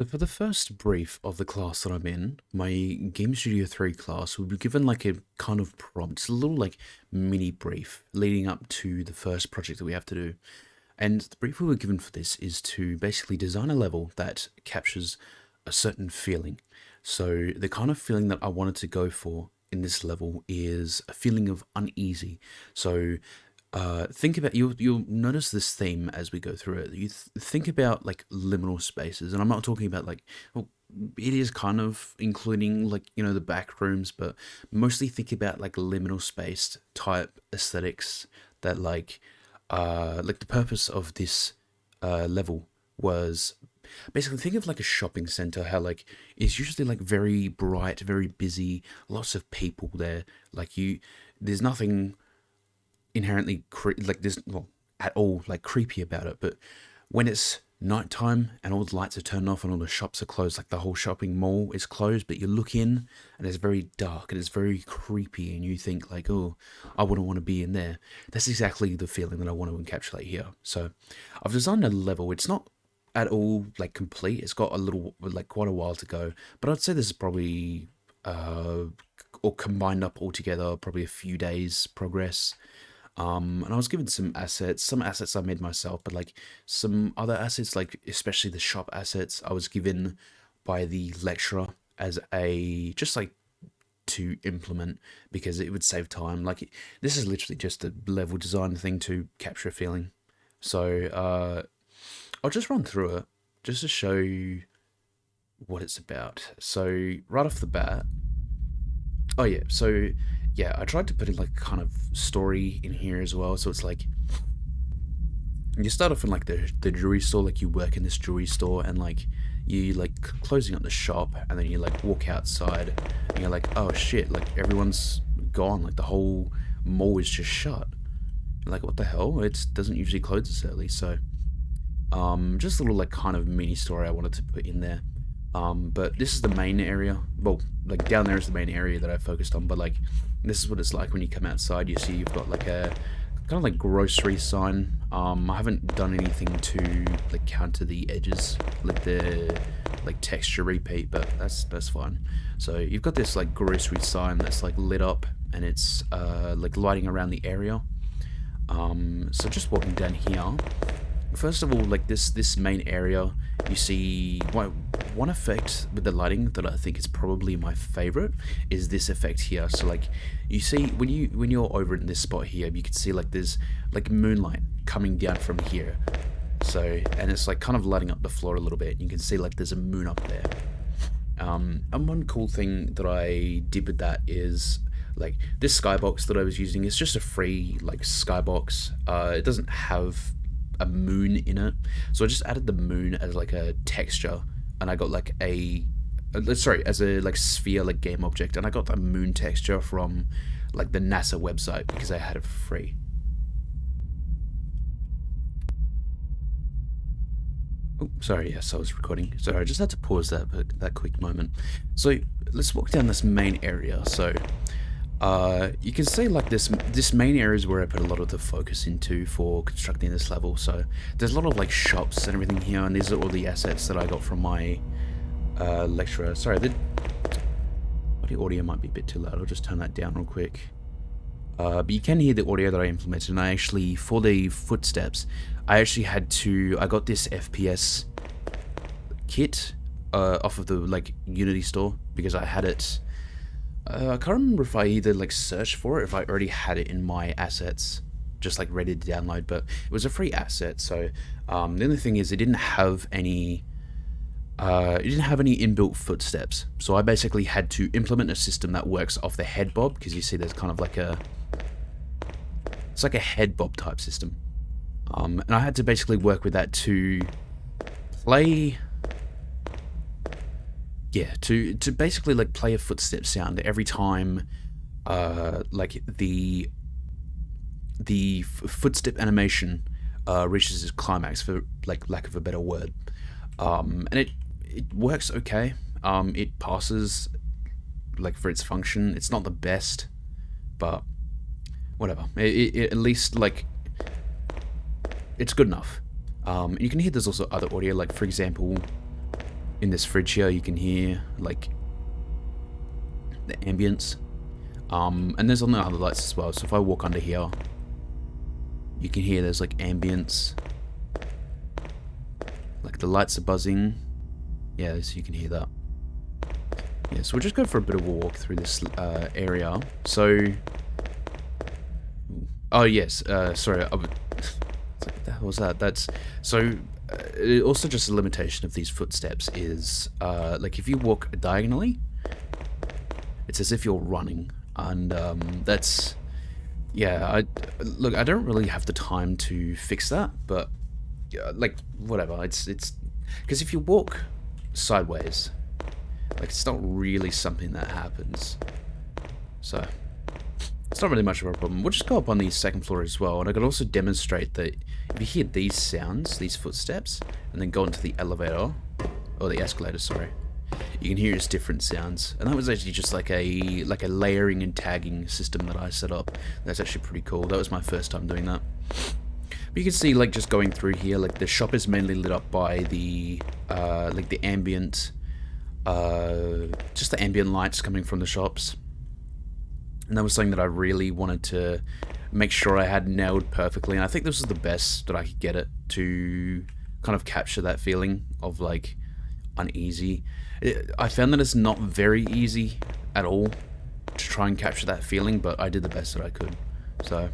So for the first brief of the class that I'm in, my Game Studio 3 class will be given like a kind of prompt. It's a little like mini brief leading up to the first project that we have to do. And the brief we were given for this is to basically design a level that captures a certain feeling. So the kind of feeling that I wanted to go for in this level is a feeling of uneasy. So think about you'll notice this theme as we go through it. Think about like liminal spaces, and I'm not talking about like, well, it is kind of including like the back rooms, but mostly think about like liminal space type aesthetics that like the purpose of this level was basically think of like a shopping center, how like it's usually like very bright, very busy, lots of people there. There's nothing inherently like there's well at all like creepy about it, but when it's nighttime and all the lights are turned off and all the shops are closed, like the whole shopping mall is closed, but you look in and it's very dark and it's very creepy and you think like, oh, I wouldn't want to be in there. That's exactly the feeling that I want to encapsulate here. So I've designed a level. It's not at all like complete. It's got a little like quite a while to go, but I'd say this is probably or combined up all together probably a few days progress. And I was given some assets I made myself, but like some other assets, like especially the shop assets, I was given by the lecturer as a just like to implement because it would save time. Like this is literally just a level design thing to capture a feeling. So I'll just run through it just to show you what it's about. So right off the bat, oh yeah, so yeah, I tried to put in like kind of story in here as well. So it's like you start off in like the jewelry store, like you work in this jewelry store and like you like closing up the shop and then you like walk outside and you're like, oh shit, like everyone's gone, like the whole mall is just shut. You're like, what the hell? It doesn't usually close this early. So just a little like kind of mini story I wanted to put in there. But this is the main area. Well, like down there is the main area that I focused on, but like this is what it's like when you come outside. You see you've got like a kind of like grocery sign. I haven't done anything to like counter the edges, like the like texture repeat, but that's fine. So you've got this like grocery sign that's like lit up and it's like lighting around the area. So just walking down here, first of all, like this main area, you see one effect with the lighting that I think is probably my favorite is this effect here. So like you see when you're over in this spot here, you can see like there's like moonlight coming down from here. So and it's like kind of lighting up the floor a little bit. You can see like there's a moon up there. And one cool thing that I did with that is like this skybox that I was using is just a free like skybox. It doesn't have a moon in it, so I just added the moon as like a texture, and I got like as a like sphere like game object, and I got the moon texture from like the NASA website because I had it for free. Oh, sorry, yes, I was recording. Sorry, I just had to pause that quick moment. So let's walk down this main area. So you can see like this main area is where I put a lot of the focus into for constructing this level. So there's a lot of like shops and everything here, and these are all the assets that I got from my lecturer. Sorry, the audio might be a bit too loud. I'll just turn that down real quick. But you can hear the audio that I implemented, and I actually, for the footsteps, I got this FPS kit off of the like Unity store because I had it. I can't remember if I either like searched for it, if I already had it in my assets, just like ready to download, but it was a free asset. So the only thing is it didn't have any inbuilt footsteps. So I basically had to implement a system that works off the head bob, because you see there's kind of like it's like a head bob type system. And I had to basically work with that to play. Yeah, to basically like play a footstep sound every time, like the footstep animation reaches its climax, for like lack of a better word, and it works okay. It passes like for its function. It's not the best, but whatever. It at least like it's good enough. You can hear there's also other audio, like for example, in this fridge here, you can hear like the ambience. And there's on the other lights as well. So if I walk under here, you can hear there's like ambience. Like the lights are buzzing. Yeah, so you can hear that. Yeah, so we'll just go for a bit of a walk through this area. So, oh yes, sorry. What the hell was that? That's so. Also, just a limitation of these footsteps is like if you walk diagonally, it's as if you're running, and that's yeah. Look, I don't really have the time to fix that, but like whatever. It's because if you walk sideways, like it's not really something that happens. So it's not really much of a problem. We'll just go up on the second floor as well, and I could also demonstrate that if you hear these sounds, these footsteps, and then go into the elevator, or the escalator, sorry, you can hear it's different sounds. And that was actually just like a layering and tagging system that I set up. That's actually pretty cool. That was my first time doing that. But you can see, like, just going through here, like the shop is mainly lit up by the like the ambient, just the ambient lights coming from the shops. And that was something that I really wanted to make sure I had nailed perfectly. And I think this was the best that I could get it to kind of capture that feeling of like uneasy. I found that it's not very easy at all to try and capture that feeling, but I did the best that I could. So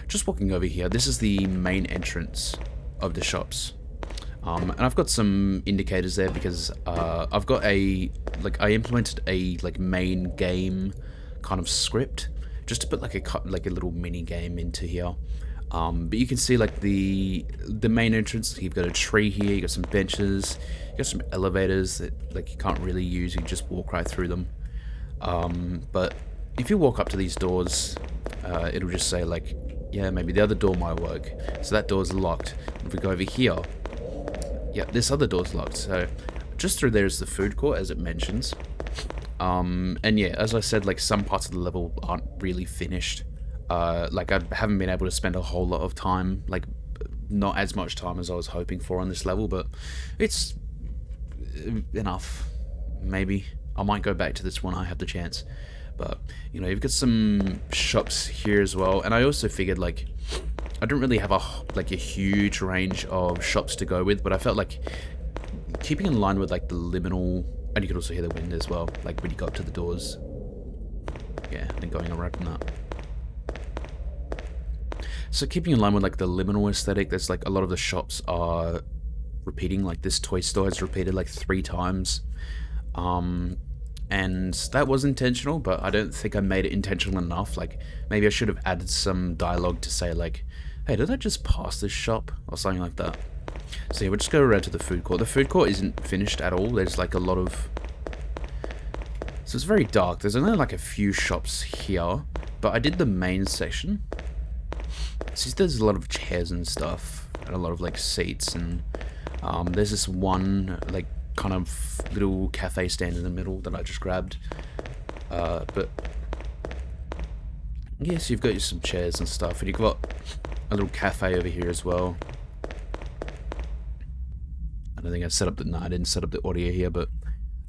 just walking over here, this is the main entrance of the shops. And I've got some indicators there because I've got I implemented a like main game kind of script just to put like a little mini game into here. But you can see like the main entrance. You've got a tree here. You got some benches. You got some elevators that like you can't really use. You just walk right through them. But if you walk up to these doors, it'll just say like, yeah, maybe the other door might work. So that door's locked. If we go over here, yeah, this other door's locked. So just through there is the food court, as it mentions. And yeah, as I said, like some parts of the level aren't really finished. Like I haven't been able to spend a whole lot of time, like not as much time as I was hoping for on this level, but it's enough. Maybe I might go back to this when I have the chance. But you know, you've got some shops here as well, and I also figured like I don't really have a huge range of shops to go with, but I felt like keeping in line with like the liminal. And you can also hear the wind as well, like when you go up to the doors. Yeah, and then going around from that. So keeping in line with like the liminal aesthetic, there's like a lot of the shops are repeating, like this toy store has repeated like 3 times. And that was intentional, but I don't think I made it intentional enough. Like maybe I should have added some dialogue to say like, hey, did I just pass this shop? Or something like that. So yeah, we'll just go around to the food court. The food court isn't finished at all. There's like a lot of... So it's very dark. There's only like a few shops here. But I did the main section. See, there's a lot of chairs and stuff. And a lot of like seats. And there's this one like kind of little cafe stand in the middle that I just grabbed. But... yeah, so you've got some chairs and stuff. And you've got a little cafe over here as well. I don't think I set up no, I didn't set up the audio here, but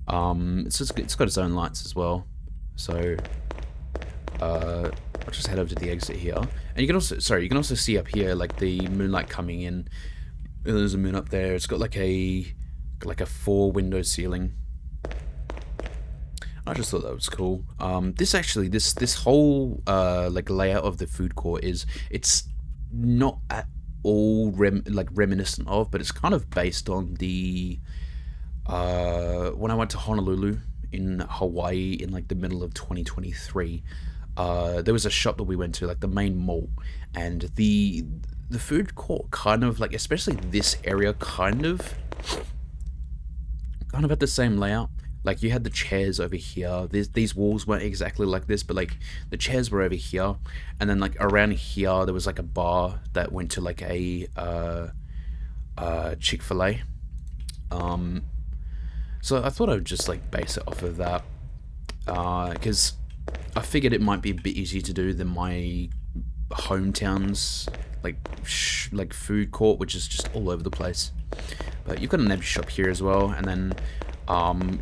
it's got its own lights as well. So I'll just head over to the exit here, and you can also see up here like the moonlight coming in. There's a moon up there. It's got like a 4-window ceiling. I just thought that was cool. This whole like layout of the food court it's not at all reminiscent of, but it's kind of based on the when I went to Honolulu in Hawaii in like the middle of 2023. There was a shop that we went to, like the main mall, and the food court kind of like, especially this area, kind of had the same layout. Like you had the chairs over here. These walls weren't exactly like this, but like the chairs were over here, and then like around here there was like a bar that went to like a Chick-fil-A. So I thought I would just like base it off of that, because I figured it might be a bit easier to do than my hometown's like food court, which is just all over the place. But you've got an empty shop here as well, and then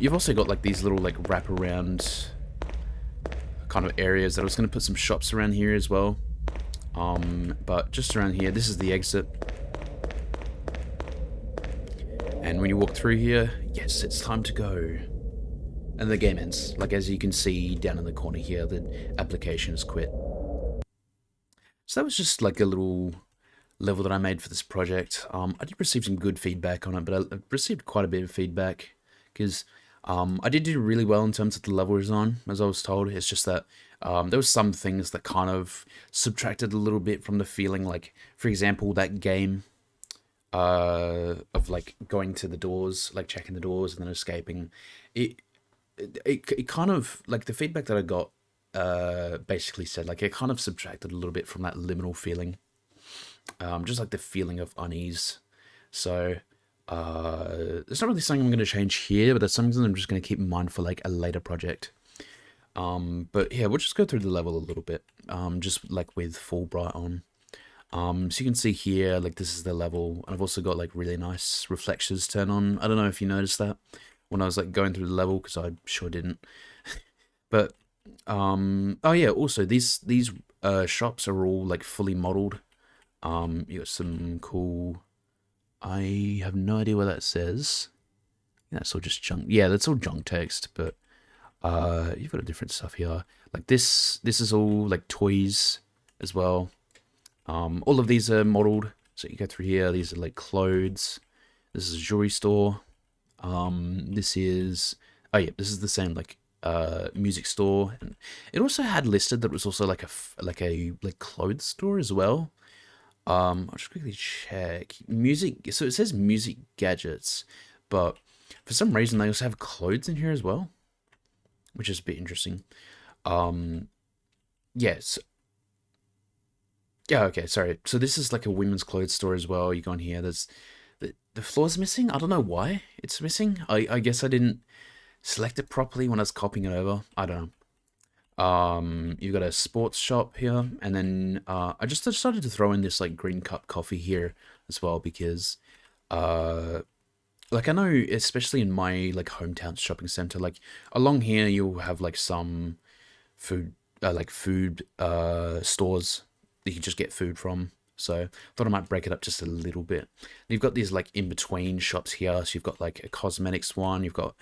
You've also got like these little like wraparound kind of areas that I was going to put some shops around here as well. But just around here, this is the exit. And when you walk through here, yes, it's time to go. And the game ends. Like as you can see down in the corner here, the application is quit. So that was just like a little level that I made for this project. I did receive some good feedback on it, but I received quite a bit of feedback because I did do really well in terms of the level design, as I was told. It's just that there was some things that kind of subtracted a little bit from the feeling. Like, for example, that game of like going to the doors, like checking the doors and then escaping. It kind of like the feedback that I got basically said like it kind of subtracted a little bit from that liminal feeling, just like the feeling of unease. So it's not really something I'm going to change here, but that's something I'm just going to keep in mind for like a later project. But yeah, we'll just go through the level a little bit, just like with full bright on. So you can see here, like this is the level, and I've also got like really nice reflections turned on. I don't know if you noticed that when I was like going through the level, because I sure didn't. But oh yeah, also these shops are all like fully modeled. You got some cool. I have no idea what that says. That's all just junk. Yeah, that's all junk text, but you've got a different stuff here. Like this is all like toys as well. All of these are modeled. So you go through here, these are like clothes. This is a jewelry store. This is, oh yeah, this is the same like music store. And it also had listed that it was also like a clothes store as well. I'll just quickly check. Music, so it says music gadgets, but for some reason they also have clothes in here as well, which is a bit interesting. Yes. Yeah, okay, sorry. So this is like a women's clothes store as well. You go in here, there's the floor's missing. I don't know why it's missing. I guess I didn't select it properly when I was copying it over. I don't know. You've got a sports shop here, and then I just decided to throw in this like green cup coffee here as well because like I know especially in my like hometown shopping center, like along here you'll have like some food food stores that you can just get food from. So I thought I might break it up just a little bit. You've got these like in between shops here. So you've got like a cosmetics one. You've got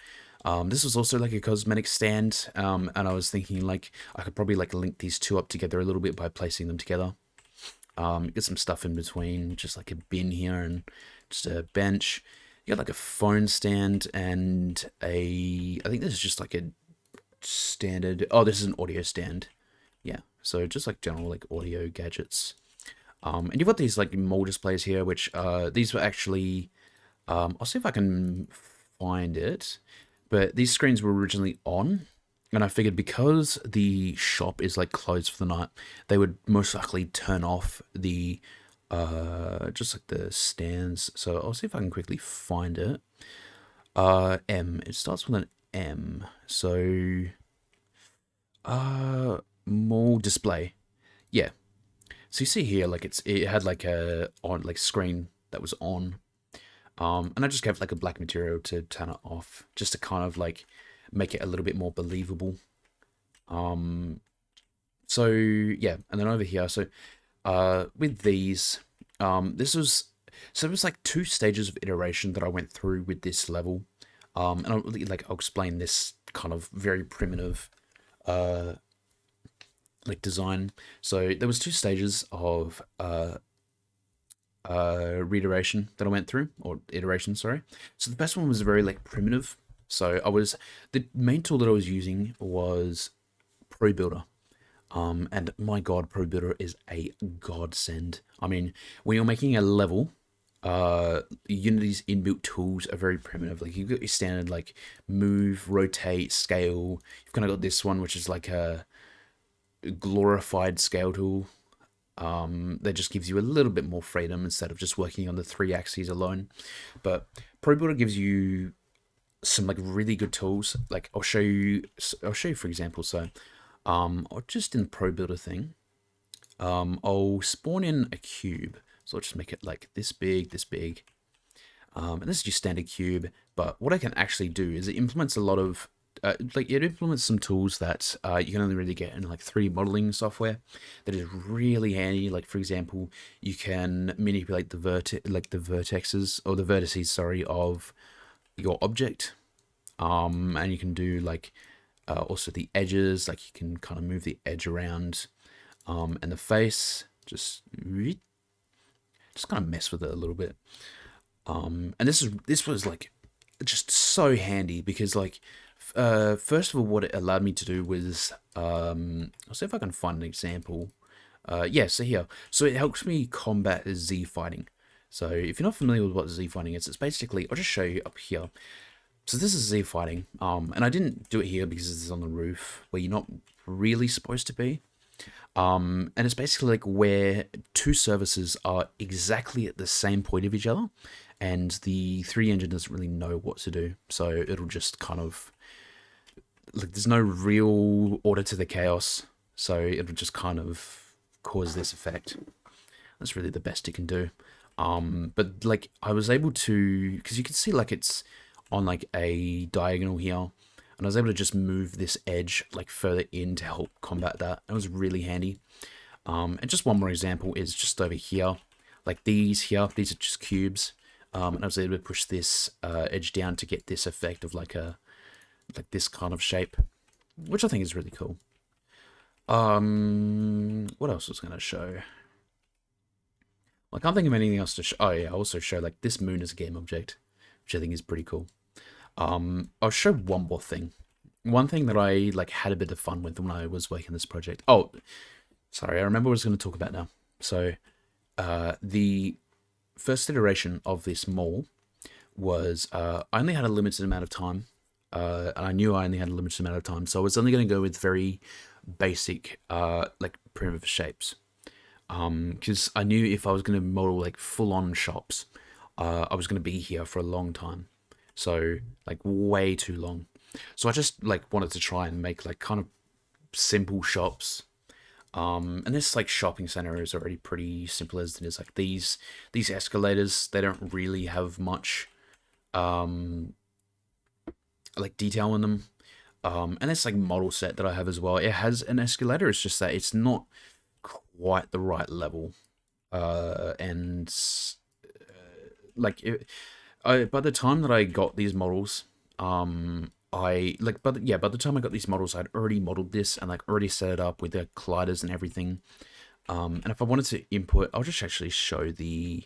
this was also like a cosmetic stand. And I was thinking like I could probably like link these two up together a little bit by placing them together. Get some stuff in between, just like a bin here and just a bench. You got like a phone stand and I think this is just like a standard. Oh, this is an audio stand. Yeah, so just like general like audio gadgets. And you've got these like mall displays here, which these were actually. I'll see if I can find it, but these screens were originally on, and I figured because the shop is like closed for the night, they would most likely turn off the just like the stands. So I'll see if I can quickly find it. M. It starts with an M. So mall display. Yeah. So you see here, like it had like a on like screen that was on, and I just gave like a black material to turn it off, just to kind of like make it a little bit more believable. So yeah, and then over here, so with these, this was so it was like two stages of iteration that I went through with this level, and I'll explain this kind of very primitive like design. So there was two stages of reiteration that I went through, or iteration, sorry. So the first one was very like primitive. So the main tool that I was using was Pro Builder. And my god, Pro Builder is a godsend. I mean, when you're making a level, Unity's inbuilt tools are very primitive. Like you've got your standard like move, rotate, scale. You've kind of got this one which is like a glorified scale tool that just gives you a little bit more freedom instead of just working on the 3 axes alone. But Pro Builder gives you some like really good tools. Like I'll show you for example. So I'll just in the Pro Builder thing, I'll spawn in a cube. So I'll just make it like this big, And this is your standard cube, but what I can actually do is it implements a lot of, it implements some tools that you can only really get in like 3D modeling software that is really handy. Like for example, you can manipulate the vertexes or the vertices, sorry, of your object. And you can do like also the edges, like you can kind of move the edge around, and the face, just kind of mess with it a little bit. And this was like just so handy because like first of all, what it allowed me to do was I'll see if I can find an example. Yeah, so here, so it helps me combat Z fighting. So if you're not familiar with what Z fighting is, it's basically, I'll just show you up here. So this is Z fighting, and I didn't do it here because it's on the roof where you're not really supposed to be. And it's basically like where two services are exactly at the same point of each other, and the 3D engine doesn't really know what to do. So it'll just kind of, like, there's no real order to the chaos. So it'll just kind of cause this effect. That's really the best it can do. But like I was able to, because you can see like it's on like a diagonal here, and I was able to just move this edge like further in to help combat that. It was really handy. And just one more example is just over here, like these here, these are just cubes. And I was able to push this edge down to get this effect of like this kind of shape, which I think is really cool. What else was I going to show? I can't think of anything else to show. Oh yeah, I also show like this moon as a game object, which I think is pretty cool. I'll show one more thing. One thing that I like had a bit of fun with when I was working on this project. Oh, sorry, I remember what I was going to talk about now. So, the first iteration of this mall was I only had a limited amount of time, and I knew I only had a limited amount of time, so I was only going to go with very basic, like primitive shapes. Because I knew if I was going to model like full-on shops, I was going to be here for a long time. So like way too long. So I just like wanted to try and make like kind of simple shops. And this like shopping center is already pretty simple as it is. Like these escalators, they don't really have much like detail in them. And this like model set that I have as well, it has an escalator. It's just that it's not quite the right level. And like by the time that I got these models, by the time I got these models, I'd already modeled this and like already set it up with the colliders and everything. And if I wanted to input, I'll just actually show the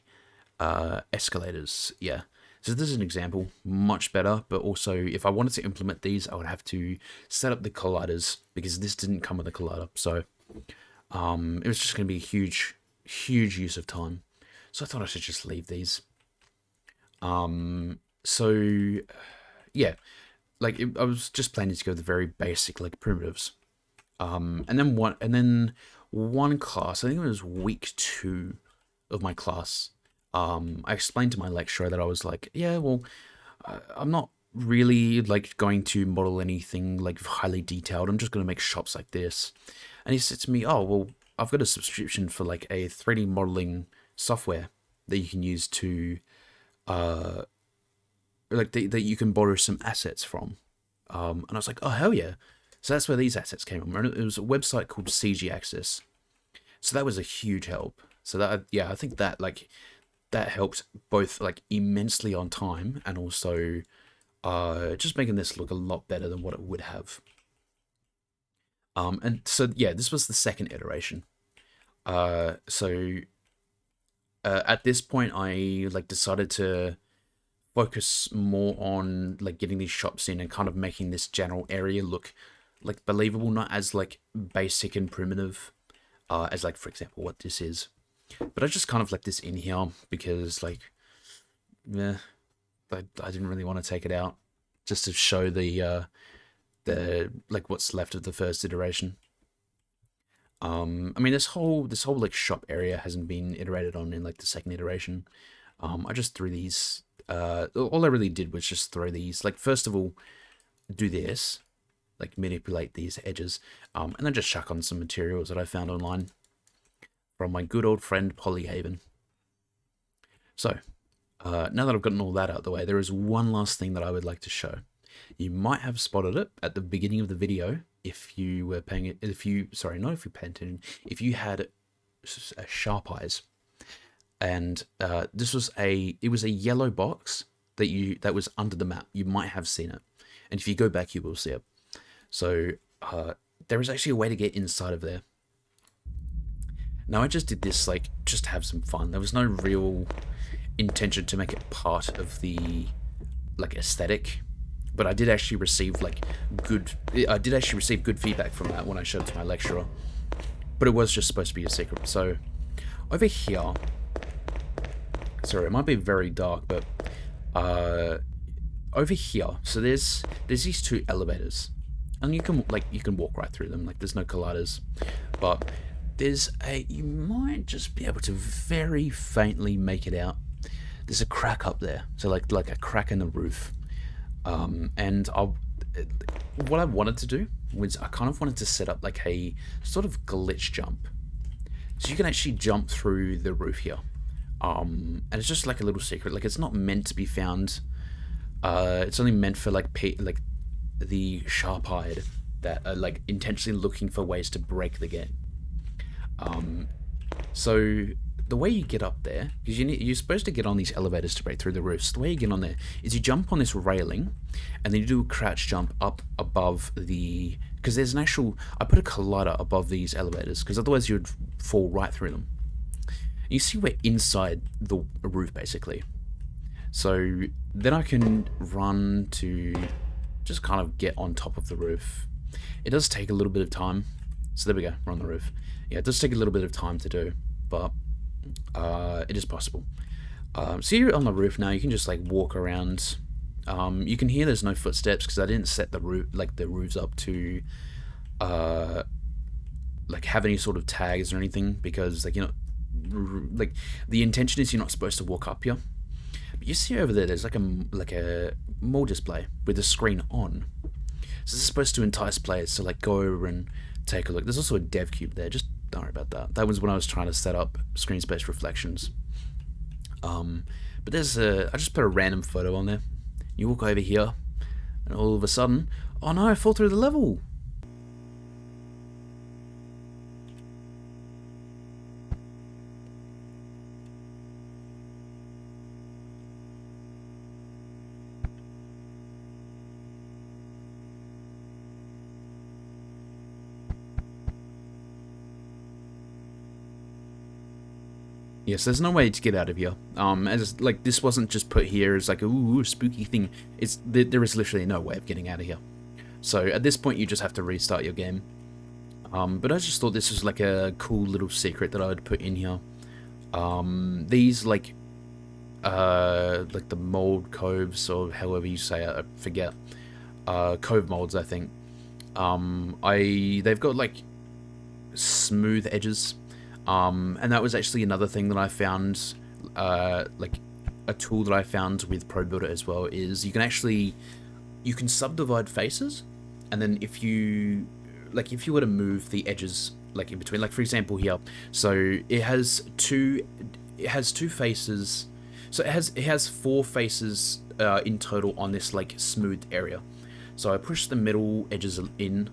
escalators. Yeah. So this is an example, much better, but also if I wanted to implement these, I would have to set up the colliders because this didn't come with a collider. So it was just going to be a huge use of time. So I thought I should just leave these. So yeah, like I was just planning to go with the very basic like primitives. And then one class, I think it was week 2 of my class. I explained to my lecturer that I was like, yeah, well, I'm not really like going to model anything like highly detailed. I'm just going to make shops like this. And he said to me, oh, well, I've got a subscription for like a 3D modeling software that you can use to, like that you can borrow some assets from. And I was like, oh, hell yeah. So that's where these assets came from. It was a website called CG Access. So that was a huge help. So that, yeah, I think that like, that helped both like immensely on time and also just making this look a lot better than what it would have. And so yeah, this was the second iteration. So at this point, I like decided to focus more on like getting these shops in and kind of making this general area look like believable, not as like basic and primitive as like, for example, what this is. But I just kind of left this in here because like, yeah, I didn't really want to take it out just to show the like what's left of the first iteration. I mean, this whole like shop area hasn't been iterated on in like the second iteration. I just threw these. All I really did was just throw these. Like first of all, do this, like manipulate these edges, and then just chuck on some materials that I found online from my good old friend Polyhaven. So, Now that I've gotten all that out of the way, there is one last thing that I would like to show. You might have spotted it at the beginning of the video if you were paying it. If you, sorry, not if you paid attention. If you had sharp eyes, and this was it was a yellow box that was under the map. You might have seen it, and if you go back, you will see it. So there is actually a way to get inside of there. Now I just did this just to have some fun. There was no real intention to make it part of the aesthetic, but I did actually receive good feedback from that when I showed it to my lecturer. But it was just supposed to be a secret. So over here, sorry, it might be very dark, but over here, so there's these two elevators, and you can walk right through them. There's no colliders, but you might just be able to very faintly make it out. There's a crack up there, so like a crack in the roof. And what I wanted to do was I kind of wanted to set up a sort of glitch jump, so you can actually jump through the roof here. And it's just a little secret. It's not meant to be found. It's only meant for the sharp-eyed that are intentionally looking for ways to break the game. So the way you get up there, because you're supposed to get on these elevators to break through the roofs. The way you get on there is you jump on this railing, and then you do a crouch jump up above because there's an actual. I put a collider above these elevators because otherwise you'd fall right through them. You see we're inside the roof basically. So then I can run to just kind of get on top of the roof. It does take a little bit of time. So there we go, we're on the roof. Yeah, it does take a little bit of time to do, but it is possible. So you're on the roof now. You can just walk around. You can hear there's no footsteps because I didn't set the roof the roofs up to have any sort of tags or anything, because the intention is you're not supposed to walk up here. But you see over there's a mall display with the screen on. So this is supposed to entice players to go over and take a look. There's also a dev cube there. Just don't worry about that. That was when I was trying to set up screen space reflections. But I just put a random photo on there. You walk over here, and all of a sudden, oh no, I fall through the level. Yes, there's no way to get out of here. As this wasn't just put here as ooh, spooky thing. There is literally no way of getting out of here. So at this point, you just have to restart your game. But I just thought this was a cool little secret that I would put in here. These the mold coves, or however you say it, I forget. Cove molds, I think. They've got smooth edges. And that was actually another thing that I found, a tool that I found with ProBuilder as well, is you can subdivide faces, and then if you were to move the edges in between, for example here, so it has two faces, so it has 4 faces in total on this smooth area. So I push the middle edges in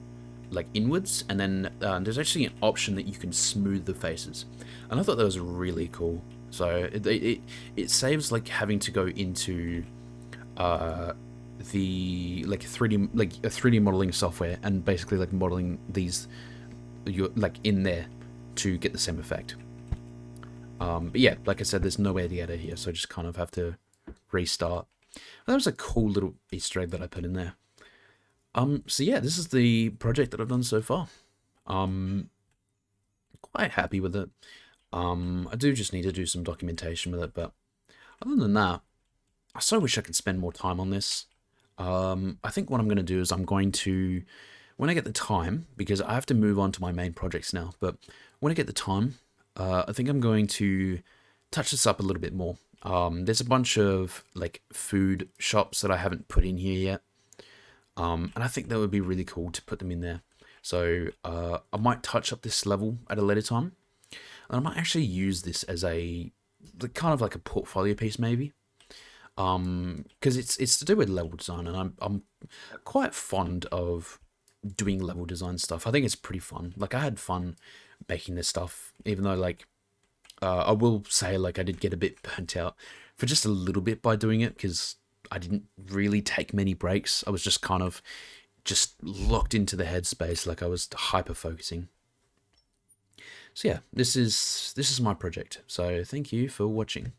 inwards, and then there's actually an option that you can smooth the faces, and I thought that was really cool. So it saves having to go into the 3D modeling software and basically modeling these in there to get the same effect. But yeah, like I said, there's no way to get out of here, so I just kind of have to restart. But that was a cool little Easter egg that I put in there. So yeah, this is the project that I've done so far. Quite happy with it. I do just need to do some documentation with it, but other than that, I so wish I could spend more time on this. I think what I'm going to do is I'm going to, when I get the time, because I have to move on to my main projects now, but when I get the time, I think I'm going to touch this up a little bit more. There's a bunch of food shops that I haven't put in here yet. And I think that would be really cool to put them in there. So I might touch up this level at a later time. And I might actually use this as a kind of a portfolio piece maybe. Because it's to do with level design, and I'm quite fond of doing level design stuff. I think it's pretty fun. Like I had fun making this stuff, even though like I will say like I did get a bit burnt out for just a little bit by doing it because I didn't really take many breaks. I was just kind of just locked into the headspace, like I was hyper focusing. So yeah, this is my project. So thank you for watching.